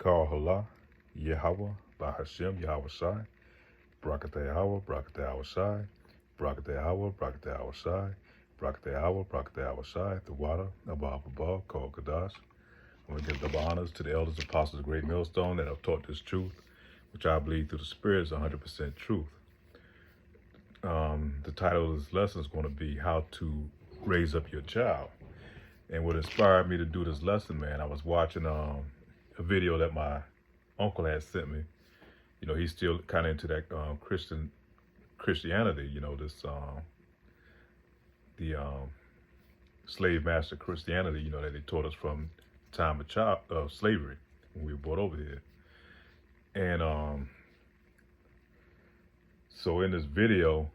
Kal Hala, Yahweh, Bahashem, Yahweh Shai, Barakatah Yahweh, Barakatah Yahweh Shai, Barakatah Yahweh, Barakatah Yahweh Shai, Barakatah Yahweh, Barakatah Yahweh Shai, the water, above, Kal Kadash. I'm going to give double honors to the elders, apostles of Great Millstone that have taught this truth, which I believe through the Spirit is 100% truth. The title of this lesson is going to be How to Raise Up Your Child. And what inspired me to do this lesson, man, I was watching a video that my uncle had sent me. You know, he's still kind of into that Christianity, you know, this the slave master Christianity, you know, that they taught us from the time of slavery when we were brought over here. And so in this video,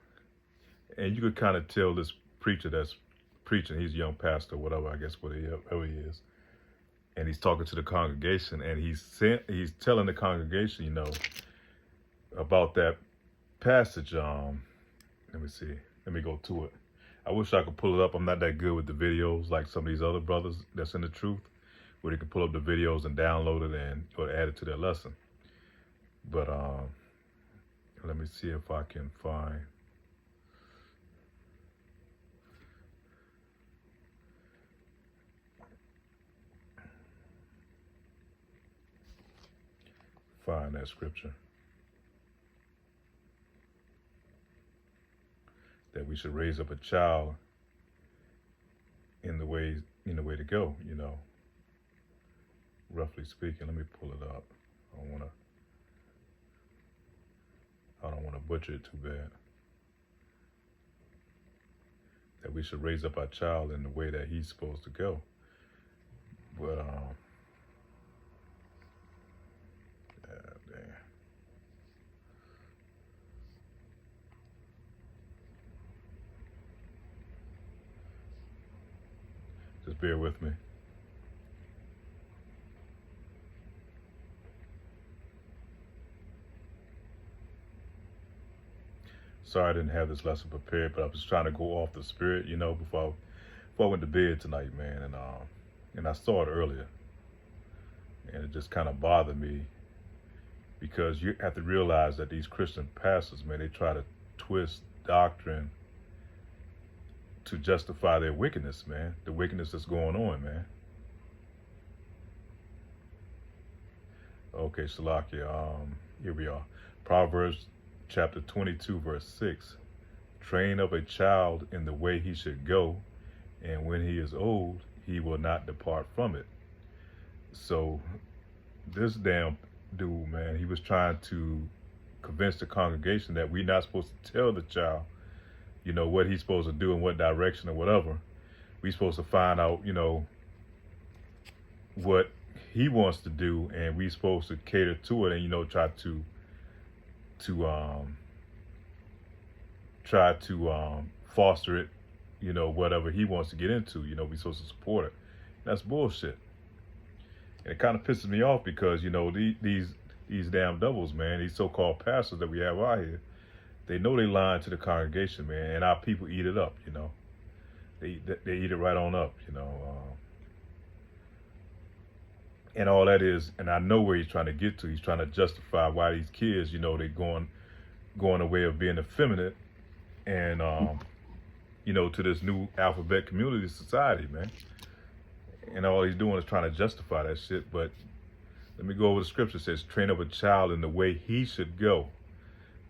and you could kind of tell this preacher that's preaching, he's a young pastor, whatever, I guess, whatever he is. And he's talking to the congregation, and he's telling the congregation, you know, about that passage. Let me see. Let me go to it. I wish I could pull it up. I'm not that good with the videos like some of these other brothers that's in the truth, where they can pull up the videos and download it and or add it to their lesson. But let me see if I can find. That scripture that we should raise up a child in the way to go, you know, roughly speaking. Let me pull it up. I don't want to butcher it too bad. That we should raise up our child in the way that he's supposed to go. But just bear with me. Sorry I didn't have this lesson prepared, but I was trying to go off the spirit, you know, before I went to bed tonight, man. And I saw it earlier. And it just kind of bothered me, because you have to realize that these Christian pastors, man, they try to twist doctrine to justify their wickedness, man. The wickedness that's going on, man. Okay, Shalakia, here we are. Proverbs chapter 22, verse 6. Train up a child in the way he should go, and when he is old, he will not depart from it. So this damn dude, man, he was trying to convince the congregation that we're not supposed to tell the child, you know, what he's supposed to do in what direction or whatever. We're supposed to find out, you know, what he wants to do, and we're supposed to cater to it and, you know, try to foster it, you know, whatever he wants to get into, you know, we're supposed to support it. That's bullshit. And it kind of pisses me off because, you know, these damn devils, man, these so-called pastors that we have out here, they know they lying to the congregation, man, and our people eat it up, you know. They eat it right on up, you know. And all that is, and I know where he's trying to get to. He's trying to justify why these kids, you know, they going a way of being effeminate and, you know, to this new alphabet community society, man. And all he's doing is trying to justify that shit. But let me go over the scripture. It says, train up a child in the way he should go.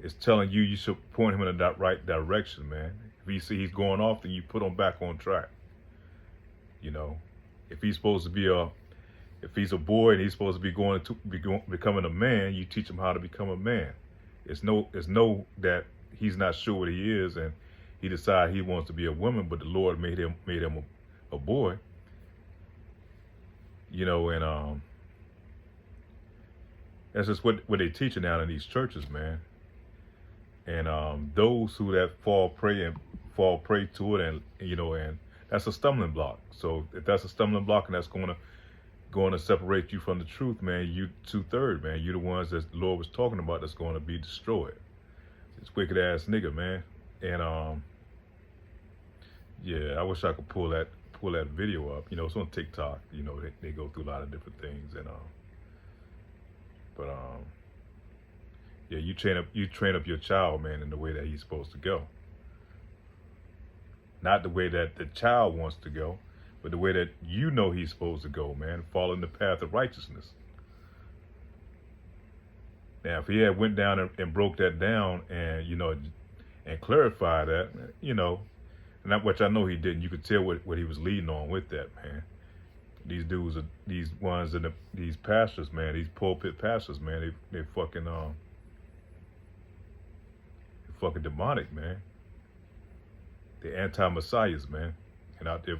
It's telling you should point him in the right direction, man. If you see he's going off, then you put him back on track. You know, if he's supposed to be if he's a boy and he's supposed to be becoming a man, you teach him how to become a man. It's no that he's not sure what he is and he decided he wants to be a woman, but the Lord made him a boy. You know, and that's just what they're teaching out in these churches, man. And those who that fall prey to it, and you know, and that's a stumbling block. So if that's a stumbling block, and that's going to separate you from the truth, man, you 2/3, man. You the ones that the Lord was talking about that's going to be destroyed. This wicked ass nigga, man. And yeah, I wish I could pull that video up. You know, it's on TikTok. You know, they go through a lot of different things, and But yeah, you train up your child, man, in the way that he's supposed to go. Not the way that the child wants to go, but the way that you know he's supposed to go, man. Following the path of righteousness. Now, if he had went down and broke that down and, and clarified that, and that, which I know he didn't, you could tell what he was leading on with that, man. These dudes are, these ones and these pastors, man, these pulpit pastors, man, they fucking demonic, man. They're anti-messiahs, man. And out there,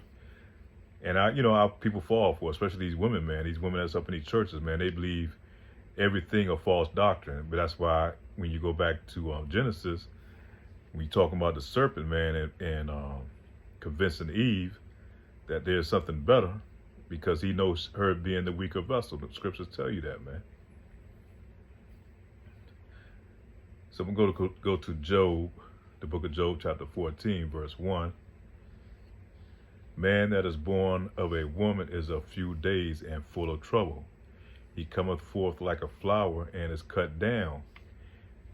and how people fall for, especially these women, man. These women that's up in these churches, man, they believe everything a false doctrine. But that's why when you go back to Genesis, when you're talking about the serpent, man, and convincing Eve that there's something better, because he knows her being the weaker vessel. The scriptures tell you that, man. So I'm going to go to Job, the book of Job, chapter 14, verse 1. Man that is born of a woman is of few days and full of trouble. He cometh forth like a flower and is cut down.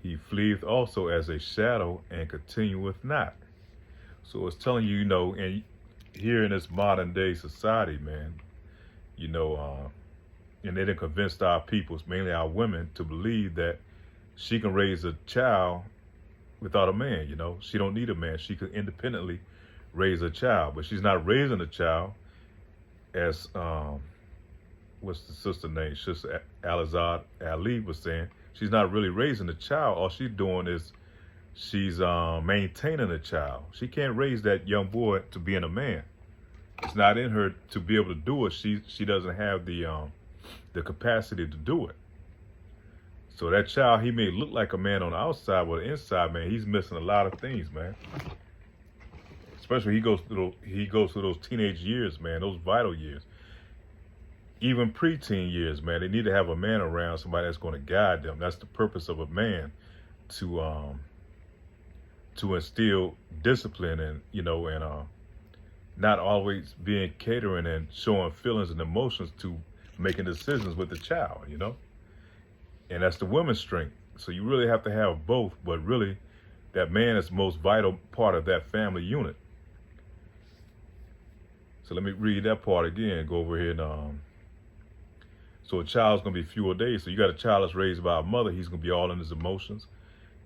He fleeth also as a shadow and continueth not. So it's telling you, and here in this modern day society, man, and they done convinced our peoples, mainly our women, to believe that she can raise a child without a man. She don't need a man. She can independently raise a child, but she's not raising a child as what's the sister name? Sister Alizad Ali was saying. She's not really raising a child. All she's doing is she's maintaining a child. She can't raise that young boy to being a man. It's not in her to be able to do it. She doesn't have the capacity to do it. So that child, he may look like a man on the outside, but the inside, man, he's missing a lot of things, man. Especially he goes through those teenage years, man, those vital years. Even preteen years, man, they need to have a man around, somebody that's going to guide them. That's the purpose of a man, to instill discipline and not always being catering and showing feelings and emotions to making decisions with the child, and that's the woman's strength. So you really have to have both, but really that man is the most vital part of that family unit. So let me read that part again. Go over here and so a child's gonna be fewer days. So you got a child that's raised by a mother. He's gonna be all in his emotions.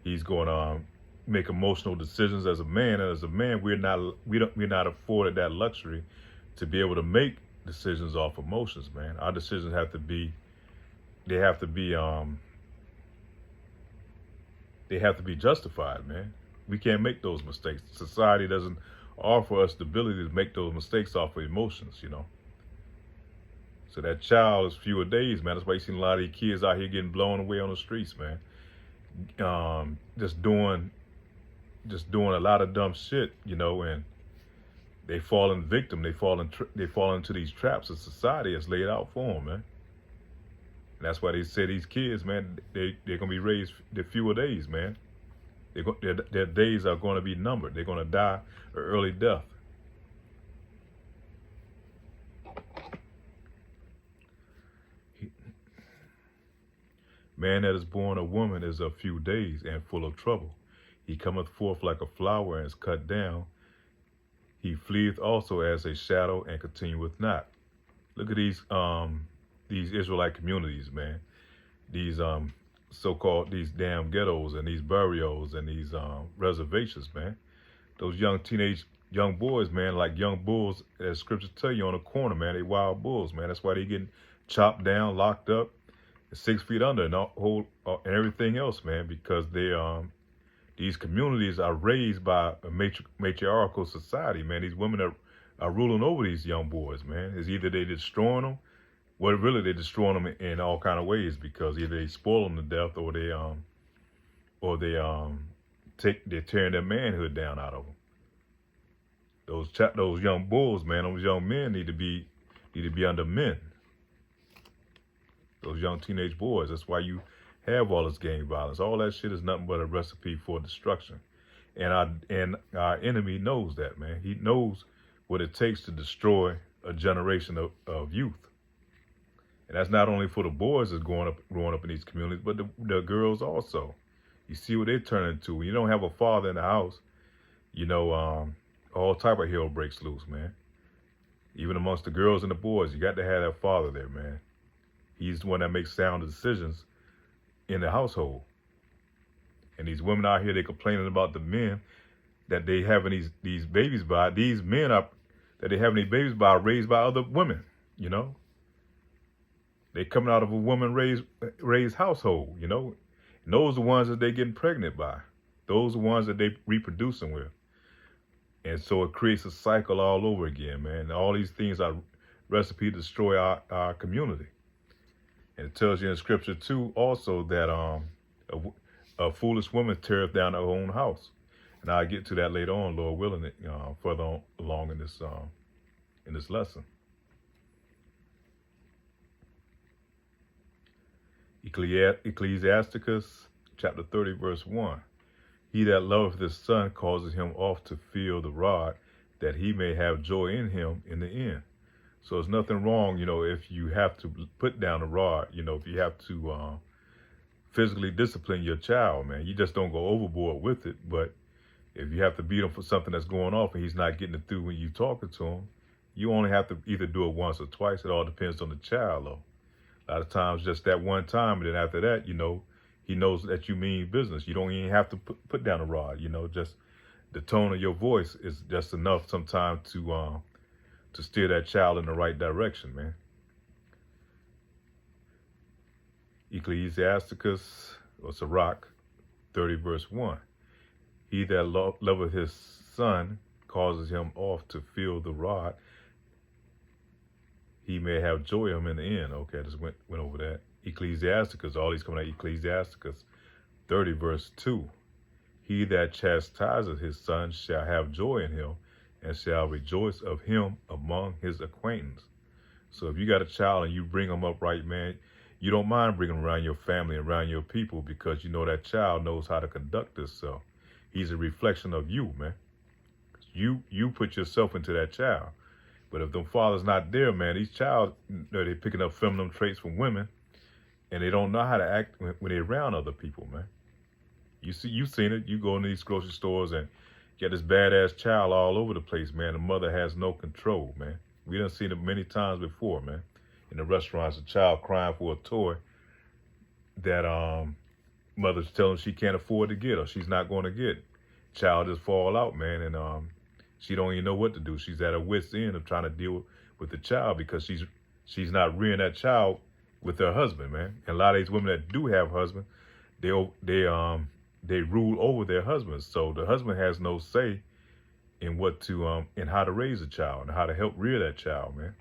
He's going to make emotional decisions as a man. And as a man, we're not afforded that luxury to be able to make decisions off emotions, man. Our decisions have to be justified, man. We can't make those mistakes. Society doesn't offer us the ability to make those mistakes off of emotions, So that child is fewer days, man. That's why you see a lot of these kids out here getting blown away on the streets, man. Just doing a lot of dumb shit, and they fall in victim. They fall into these traps that society has laid out for them, man. And that's why they say these kids, man, they're gonna be raised the fewer days, man. Their days are going to be numbered. They're going to die an early death. Man that is born a woman is of few days and full of trouble. He cometh forth like a flower and is cut down. He fleeth also as a shadow and continueth not. Look at these Israelite communities, man. These so-called these damn ghettos and these barrios and these reservations, man. Those young boys, man, like young bulls, as scriptures tell you, on the corner, man. They wild bulls, man. That's why they getting chopped down, locked up, 6 feet under, and and everything else, man. Because these communities are raised by a matriarchal society, man. These women are ruling over these young boys, man. It's either they destroying them. Well, really, they're destroying them in all kind of ways, because either they spoil them to death, or they're tearing their manhood down out of them. Those young bulls, man, those young men need to be under men. Those young teenage boys. That's why you have all this gang violence. All that shit is nothing but a recipe for destruction. And our enemy knows that, man. He knows what it takes to destroy a generation of youth. And that's not only for the boys that's growing up in these communities, but the girls also. You see what they turn into. When you don't have a father in the house, you know, all type of hell breaks loose, man. Even amongst the girls and the boys, you got to have that father there, man. He's the one that makes sound decisions in the household. And these women out here, they complaining about the men that they having these babies by. These men are that they having these babies by raised by other women, you know. They coming out of a woman raised household, you know. And those are the ones that they getting pregnant by. Those are the ones that they reproducing with. And so it creates a cycle all over again, man. And all these things are recipe to destroy our community. And it tells you in scripture too, also that a foolish woman teareth down her own house. And I'll get to that later on, Lord willing, further along in this lesson. Ecclesiasticus chapter 30, verse 1. He that loveth his son causes him oft to feel the rod, that he may have joy in him in the end. So there's nothing wrong, you know, if you have to put down a rod, you know, if you have to physically discipline your child, man. You just don't go overboard with it. But if you have to beat him for something that's going off and he's not getting it through when you talking to him, you only have to either do it once or twice. It all depends on the child, though. A lot of times just that one time, and then after that, you know, he knows that you mean business. You don't even have to put down a rod, you know, just the tone of your voice is just enough sometimes to steer that child in the right direction, man. Ecclesiasticus, or Sirach, 30 verse 1. He that loveth his son causes him oft to feel the rod, he may have joy in him in the end. Okay, I just went over that. Ecclesiasticus, all these coming out, Ecclesiasticus 30 verse 2. He that chastiseth his son shall have joy in him, and shall rejoice of him among his acquaintance. So if you got a child and you bring them up right, man, you don't mind bringing them around your family and around your people, because you know that child knows how to conduct himself. He's a reflection of you, man. You put yourself into that child. But if the father's not there, man, these child, you know, they're picking up feminine traits from women, and they don't know how to act when they're around other people, man. You've seen it. You go into these grocery stores and get this badass child all over the place, man. The mother has no control, man. We done seen it many times before, man. In the restaurants, a child crying for a toy that mother's telling she can't afford to get, or she's not going to get. Child just fall out, man, and she don't even know what to do. She's at her wit's end of trying to deal with the child, because she's not rearing that child with her husband, man. And a lot of these women that do have husbands, they rule over their husbands. So the husband has no say in what to in how to raise a child and how to help rear that child, man.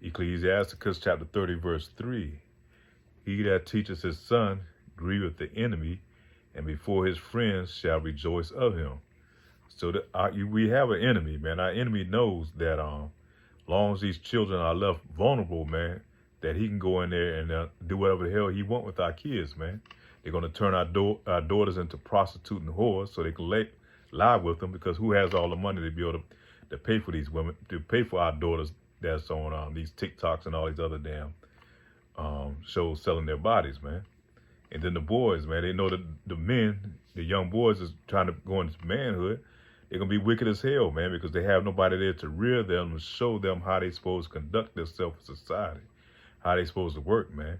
Ecclesiasticus chapter 30 verse 3. He that teacheth his son grieveth the enemy, and before his friends shall rejoice of him. So we have an enemy, man. Our enemy knows that long as these children are left vulnerable, man, that he can go in there and do whatever the hell he want with our kids, man. They're going to turn our daughters into prostitute and whores so they can lie with them, because who has all the money to be able to pay for these women, to pay for our daughters that's on these TikToks and all these other damn shows selling their bodies, man. And then the boys, man, they know that the men, the young boys is trying to go into manhood. They're going to be wicked as hell, man, because they have nobody there to rear them and show them how they supposed to conduct themselves in society, how they supposed to work, man.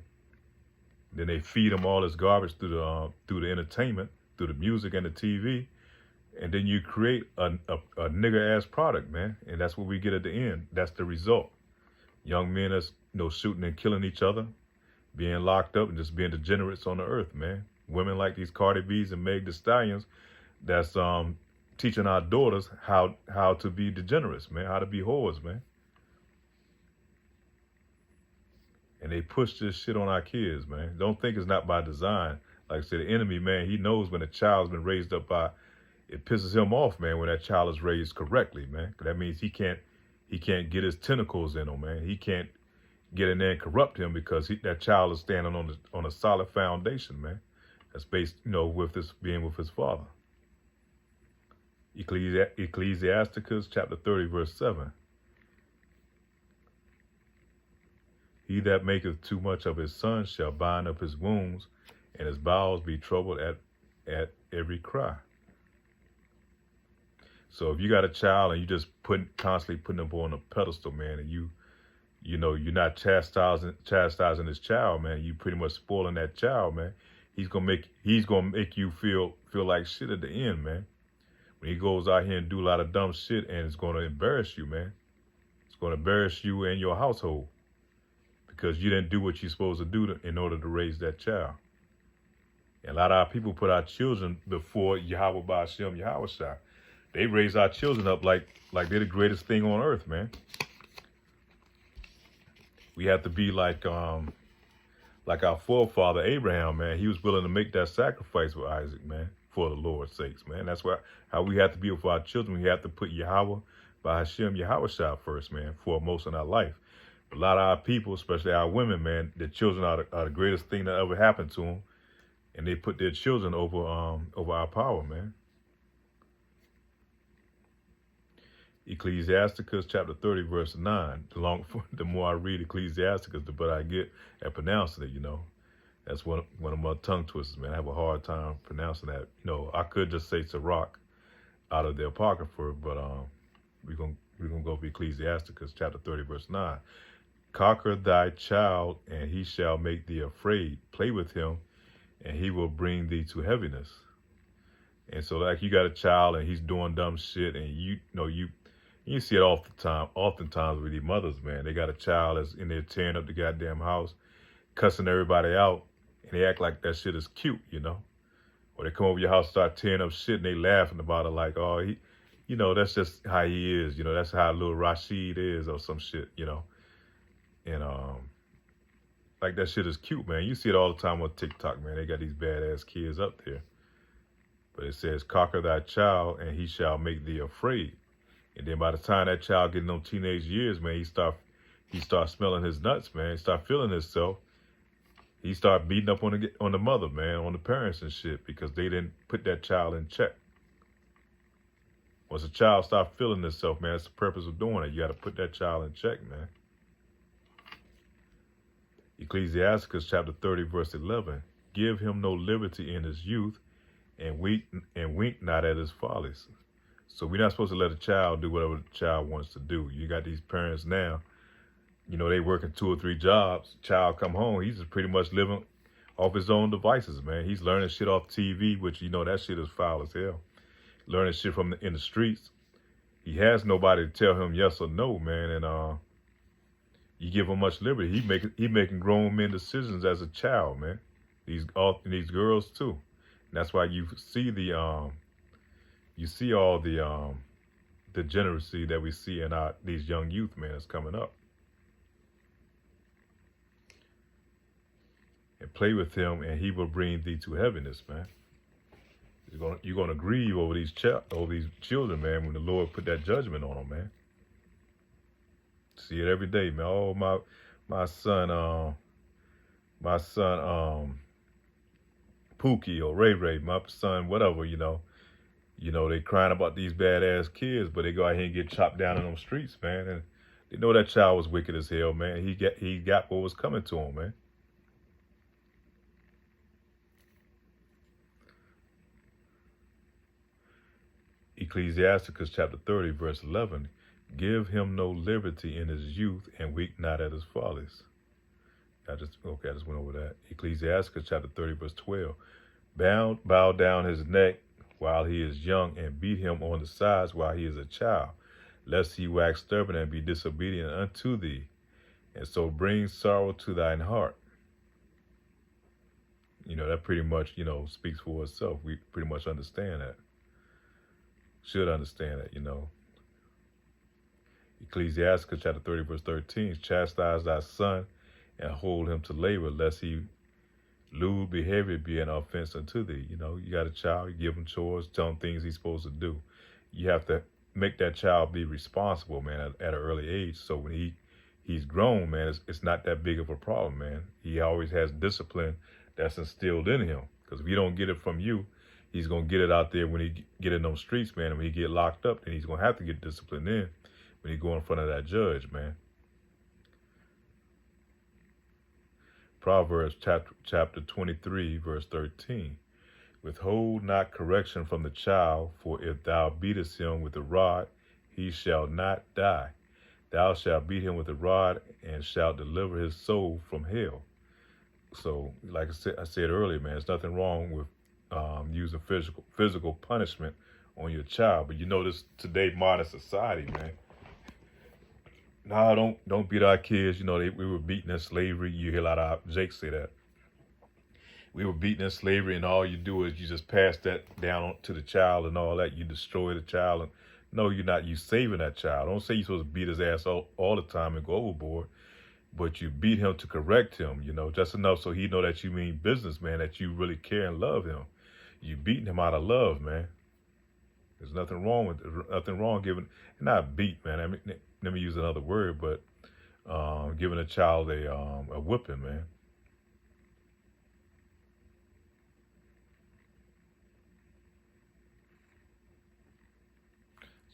Then they feed them all this garbage through the entertainment, through the music and the TV. And then you create a nigger-ass product, man. And that's what we get at the end. That's the result. Young men that's, you know, shooting and killing each other, being locked up and just being degenerates on the earth, man. Women like these Cardi B's and Meg Thee Stallions that's teaching our daughters how to be degenerates, man, how to be whores, man. And they push this shit on our kids, man. Don't think it's not by design. Like I said, the enemy, man, he knows when a child's been raised up by, it pisses him off, man, when that child is raised correctly, man. That means he can't get his tentacles in him, man. He can't get in there and corrupt him, because that child is standing on a solid foundation, man. That's based, you know, with this being with his father. Ecclesiasticus chapter 30, verse 7. He that maketh too much of his son shall bind up his wounds, and his bowels be troubled at every cry. So if you got a child and you just constantly putting them on a pedestal, man, and you're not chastising this child, man, you pretty much spoiling that child, man. He's gonna make you feel like shit at the end, man. When he goes out here and do a lot of dumb shit, and it's gonna embarrass you, man. It's gonna embarrass you and your household because you didn't do what you're supposed to do in order to raise that child. And a lot of our people put our children before Yahweh Ba'ashem Yahweh Shai. They raise our children up like they're the greatest thing on earth, man. We have to be like our forefather Abraham, man. He was willing to make that sacrifice with Isaac, man, for the Lord's sakes, man. That's how we have to be with our children. We have to put Yahweh Ba'ashem Yahweh Shai first, man, foremost in our life. A lot of our people, especially our women, man, their children are the greatest thing that ever happened to them, and they put their children over our power, man. Ecclesiasticus chapter 30, verse 9. The more I read Ecclesiasticus, the better I get at pronouncing it, That's one of my tongue twisters, man. I have a hard time pronouncing that. I could just say Sirach out of the Apocrypha, but we're gonna go for Ecclesiasticus chapter 30, verse 9. Conquer thy child, and he shall make thee afraid. Play with him, and he will bring thee to heaviness. And so, like, you got a child, and he's doing dumb shit, and you see it oftentimes with these mothers, man. They got a child that's in there tearing up the goddamn house, cussing everybody out, and they act like that shit is cute, Or they come over your house, start tearing up shit, and they laughing about it like, oh, that's just how he is, that's how little Rashid is or some shit, And like that shit is cute, man. You see it all the time on TikTok, man. They got these badass kids up there. But it says, conquer thy child, and he shall make thee afraid. And then by the time that child gets in those teenage years, man, he start smelling his nuts, man. He start feeling himself. He start beating up on the mother, man, on the parents and shit, because they didn't put that child in check. Once a child start feeling himself, man, that's the purpose of doing it. You got to put that child in check, man. Ecclesiasticus chapter 30, verse 11. Give him no liberty in his youth, and wink not at his follies. So we're not supposed to let a child do whatever the child wants to do. You got these parents now, they working 2 or 3 jobs. Child come home, he's just pretty much living off his own devices, man. He's learning shit off TV, which, that shit is foul as hell. Learning shit in the streets. He has nobody to tell him yes or no, man. And you give him much liberty. He making grown men decisions as a child, man. These girls too. And that's why you see all the degeneracy that we see in these young youth, man, that's coming up. And play with him, and he will bring thee to heaviness, man. You're gonna grieve over these children, man, when the Lord put that judgment on them, man. See it every day, man. Oh, my son Pookie or Ray, my son, whatever, they crying about these badass kids, but they go out here and get chopped down in them streets, man. And they know that child was wicked as hell, man. He got what was coming to him, man. Ecclesiasticus chapter 30, verse 11. Give him no liberty in his youth, and wink not at his follies. I just went over that. Ecclesiasticus chapter 30, verse 12. Bow down his neck while he is young, and beat him on the sides while he is a child, lest he wax stubborn and be disobedient unto thee, and so bring sorrow to thine heart. That pretty much, speaks for itself. We pretty much understand that. Should understand that, Ecclesiasticus chapter 30, verse 13. Chastise thy son and hold him to labor, lest he lewd behavior be an offense unto thee. You got a child, you give him chores, tell him things he's supposed to do. You have to make that child be responsible, man, at an early age. So when he's grown, man, it's not that big of a problem, man. He always has discipline that's instilled in him. Because if you don't get it from you, he's going to get it out there when he get in those streets, man. And when he get locked up, then he's going to have to get disciplined in when he go in front of that judge, man. Proverbs chapter 23, verse 13. Withhold not correction from the child, for if thou beatest him with a rod, he shall not die. Thou shalt beat him with a rod, and shalt deliver his soul from hell. So, like I said earlier, man, there's nothing wrong with using physical punishment on your child. But you know this today, modern society, man. No, don't beat our kids. You know, we were beaten in slavery. You hear a lot of Jake say that. We were beaten in slavery, and all you do is you just pass that down to the child and all that. You destroy the child. And no, you're not. You saving that child. Don't say you're supposed to beat his ass all the time and go overboard. But you beat him to correct him, you know, just enough so he know that you mean business, man, that you really care and love him. You beating him out of love, man. There's nothing wrong giving, not beat, man. I mean, let me use another word, but giving a child a whipping, man.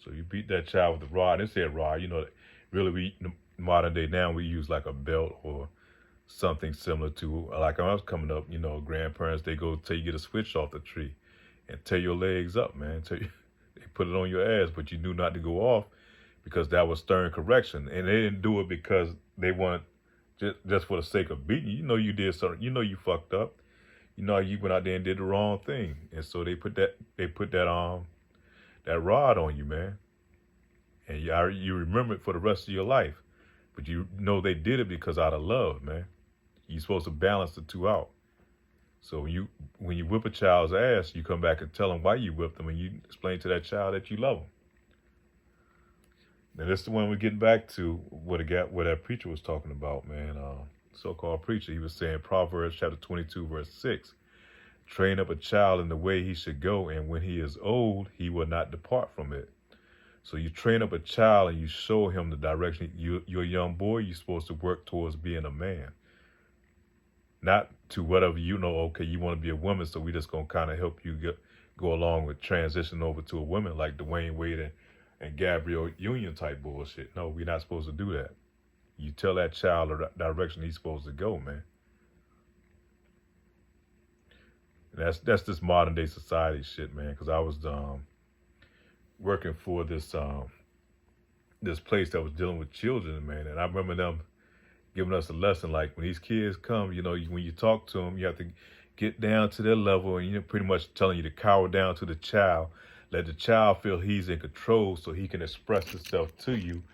So you beat that child with a rod. They said rod, you know, really modern day now we use like a belt or something similar to, like when I was coming up, you know, grandparents, they go till you get a switch off the tree and tear your legs up, man. They put it on your ass, but you knew not to go off because that was stern correction. And they didn't do it because they wanted just for the sake of beating you. You know you did something, you know you fucked up. You know you went out there and did the wrong thing. And so they put that rod on you, man. And you remember it for the rest of your life. But you know they did it because out of love, man. You're supposed to balance the two out. So when you whip a child's ass, you come back and tell them why you whipped them, and you explain to that child that you love them. And this is the one we're getting back to what that preacher was talking about, man. So-called preacher, he was saying Proverbs chapter 22, verse 6. Train up a child in the way he should go, and when he is old, he will not depart from it. So you train up a child and you show him the direction. You're a young boy, you're supposed to work towards being a man. Not to whatever, you know, okay, you want to be a woman, so we just going to kind of help you go along with transition over to a woman like Dwayne Wade and Gabrielle Union type bullshit. No, we're not supposed to do that. You tell that child the direction he's supposed to go, man. And that's this modern day society shit, man, because I was working for this place that was dealing with children, man, and I remember them giving us a lesson like when these kids come, you know, when you talk to them, you have to get down to their level, and you're pretty much telling you to cower down to the child, let the child feel he's in control so he can express himself to you,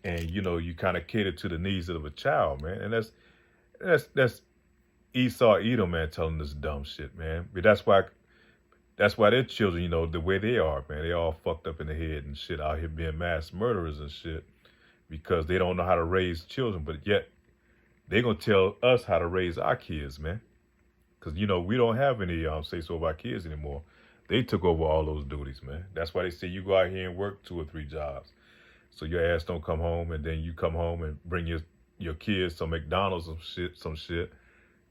and you know you kind of cater to the needs of a child, man, and that's Esau Edom, man, telling this dumb shit, man. But that's why their children, you know, the way they are, man, they all fucked up in the head and shit, out here being mass murderers and shit, because they don't know how to raise children. But yet they gonna tell us how to raise our kids, man. Because, you know, we don't have any say-so of our kids anymore. They took over all those duties, man. That's why they say you go out here and work 2 or 3 jobs, so your ass don't come home, and then you come home and bring your kids some McDonald's some shit.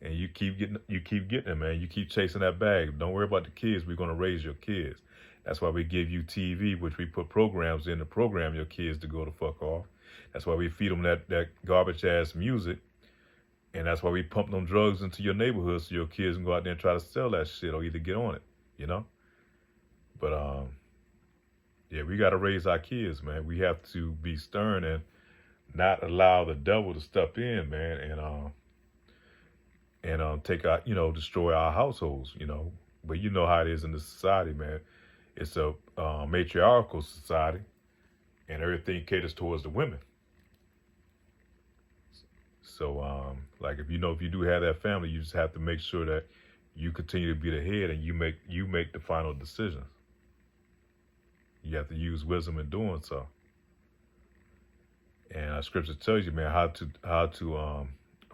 And you keep getting them, man. You keep chasing that bag. Don't worry about the kids. We're going to raise your kids. That's why we give you TV, which we put programs in to program your kids to go the fuck off. That's why we feed them that garbage-ass music. And that's why we pump them drugs into your neighborhood so your kids can go out there and try to sell that shit or either get on it, you know? But, yeah, we got to raise our kids, man. We have to be stern and not allow the devil to step in, man, and take out, you know, destroy our households, you know. But you know how it is in this society, man. It's a matriarchal society, and everything caters towards the women. So, like, if you do have that family, you just have to make sure that you continue to be the head, and you make the final decisions. You have to use wisdom in doing so. And scripture tells you, man, how to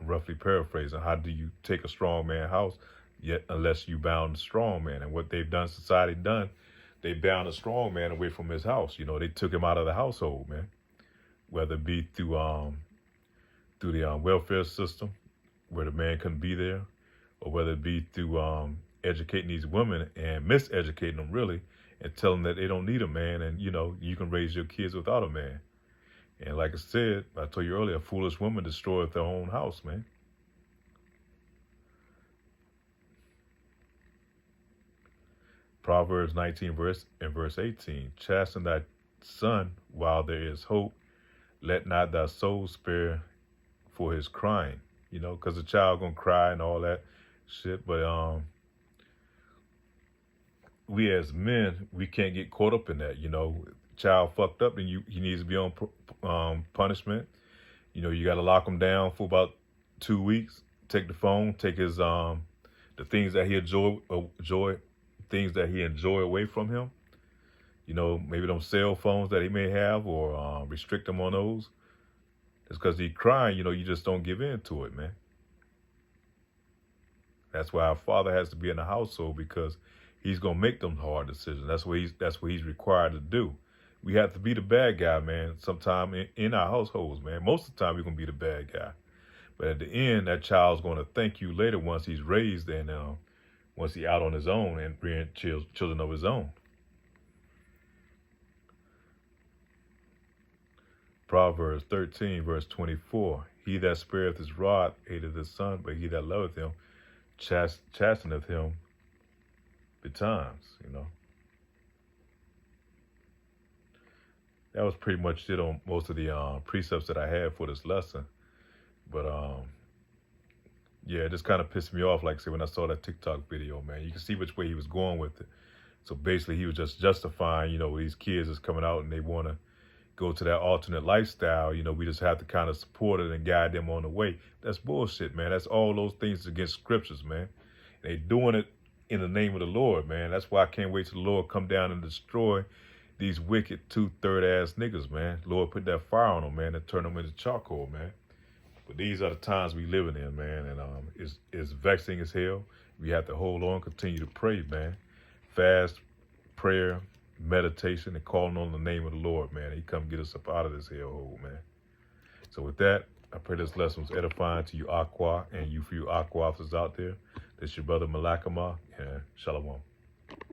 roughly paraphrasing, how do you take a strong man house yet unless you bound a strong man? And what they've done, society done, they bound a strong man away from his house. You know, they took him out of the household, man, whether it be through the welfare system where the man couldn't be there, or whether it be through educating these women and miseducating them really and telling them that they don't need a man, and you know you can raise your kids without a man. And like I said, I told you earlier, a foolish woman destroyeth her own house, man. Proverbs 19 verse 18. Chasten thy son while there is hope. Let not thy soul spare for his crying. You know, because the child gonna cry and all that shit. But we as men, we can't get caught up in that. You know, child fucked up and he needs to be on punishment. You know, you got to lock him down for about 2 weeks. Take the phone, take his the things that he things that he enjoy away from him. You know, maybe them cell phones that he may have, or restrict him on those. It's because he's crying. You know, you just don't give in to it, man. That's why our father has to be in the household, because he's gonna make them hard decisions. That's what he's required to do. We have to be the bad guy, man. Sometime in our households, man. Most of the time, we're gonna be the bad guy. But at the end, that child's gonna thank you later once he's raised and once he's out on his own and rearing children of his own. Proverbs 13, verse 24. He that spareth his rod hateth his son, but he that loveth him chasteneth him betimes, you know. That was pretty much it on most of the precepts that I had for this lesson. But yeah, it just kind of pissed me off, like I said, when I saw that TikTok video, man. You can see which way he was going with it. So basically, he was just justifying, you know, these kids is coming out and they want to go to that alternate lifestyle. You know, we just have to kind of support it and guide them on the way. That's bullshit, man. That's all those things against scriptures, man. They doing it in the name of the Lord, man. That's why I can't wait till the Lord come down and destroy these wicked 2/3 ass niggas, man. Lord, put that fire on them, man, and turn them into charcoal, man. But these are the times we living in, man, and it's vexing as hell. We have to hold on, continue to pray, man. Fast, prayer, meditation, and calling on the name of the Lord, man. He come get us up out of this hellhole, man. So with that, I pray this lesson was edifying to you, Aqua, and you for you Aqua officers out there. This your brother Malakama, and Shalom.